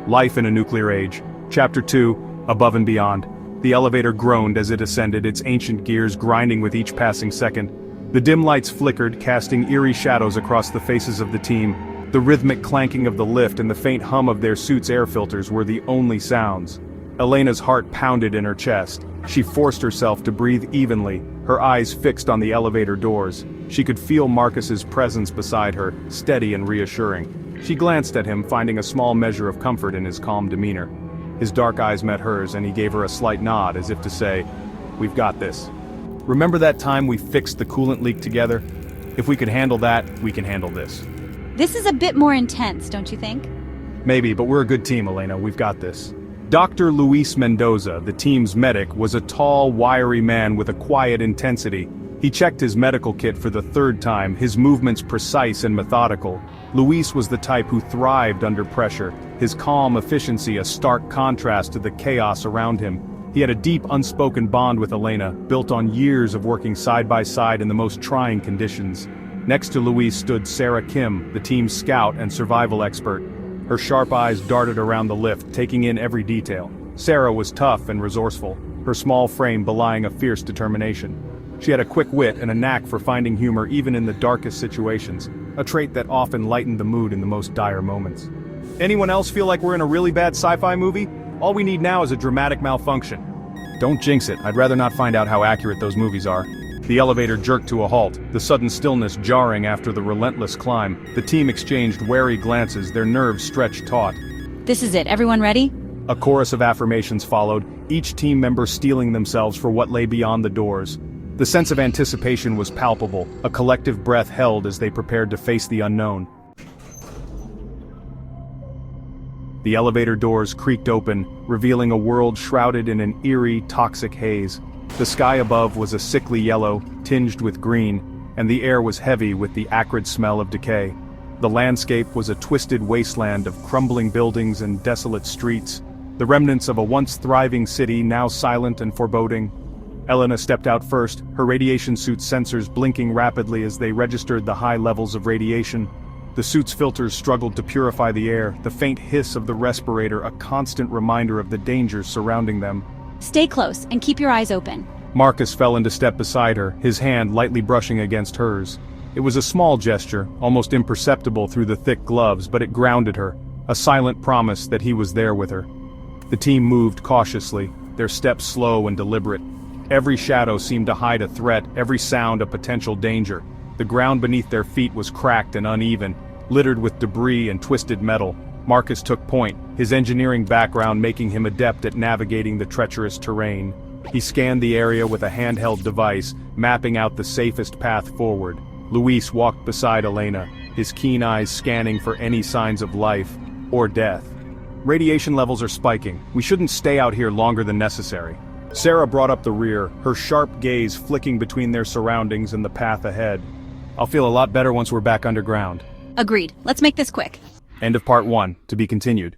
Life in a Nuclear Age. Chapter 2, Above and Beyond. The elevator groaned as it ascended, its ancient gears grinding with each passing second. The dim lights flickered, casting eerie shadows across the faces of the team. The rhythmic clanking of the lift and the faint hum of their suits' air filters were the only sounds. Elena's heart pounded in her chest. She forced herself to breathe evenly, her eyes fixed on the elevator doors. She could feel Marcus's presence beside her, steady and reassuring. She glanced at him, finding a small measure of comfort in his calm demeanor. His dark eyes met hers, and he gave her a slight nod, as if to say, "We've got this. Remember that time we fixed the coolant leak together? If we could handle that, we can handle this." This is a bit more intense, don't you think? Maybe, but we're a good team, Elena. We've got this. Dr. Luis Mendoza, the team's medic, was a tall, wiry man with a quiet intensity. He checked his medical kit for the third time, his movements precise and methodical. Luis was the type who thrived under pressure, his calm efficiency a stark contrast to the chaos around him. He had a deep, unspoken bond with Elena, built on years of working side by side in the most trying conditions. Next to Luis stood Sarah Kim, the team's scout and survival expert. Her sharp eyes darted around the lift, taking in every detail. Sarah was tough and resourceful, her small frame belying a fierce determination. She had a quick wit and a knack for finding humor even in the darkest situations, a trait that often lightened the mood in the most dire moments. Anyone else feel like we're in a really bad sci-fi movie? All we need now is a dramatic malfunction. Don't jinx it, I'd rather not find out how accurate those movies are. The elevator jerked to a halt, the sudden stillness jarring after the relentless climb. The team exchanged wary glances, their nerves stretched taut. This is it, everyone ready? A chorus of affirmations followed, each team member steeling themselves for what lay beyond the doors. The sense of anticipation was palpable, a collective breath held as they prepared to face the unknown. The elevator doors creaked open, revealing a world shrouded in an eerie, toxic haze. The sky above was a sickly yellow, tinged with green, and the air was heavy with the acrid smell of decay. The landscape was a twisted wasteland of crumbling buildings and desolate streets, the remnants of a once thriving city now silent and foreboding. Elena stepped out first, her radiation suit's sensors blinking rapidly as they registered the high levels of radiation. The suit's filters struggled to purify the air, the faint hiss of the respirator a constant reminder of the dangers surrounding them. Stay close and keep your eyes open. Marcus fell into step beside her, his hand lightly brushing against hers. It was a small gesture, almost imperceptible through the thick gloves, but it grounded her, a silent promise that he was there with her. The team moved cautiously, their steps slow and deliberate. Every shadow seemed to hide a threat, every sound a potential danger. The ground beneath their feet was cracked and uneven, littered with debris and twisted metal. Marcus took point, his engineering background making him adept at navigating the treacherous terrain. He scanned the area with a handheld device, mapping out the safest path forward. Luis walked beside Elena, his keen eyes scanning for any signs of life or death. Radiation levels are spiking. We shouldn't stay out here longer than necessary. Sarah brought up the rear, her sharp gaze flicking between their surroundings and the path ahead. I'll feel a lot better once we're back underground. Agreed. Let's make this quick. End of part 1, to be continued.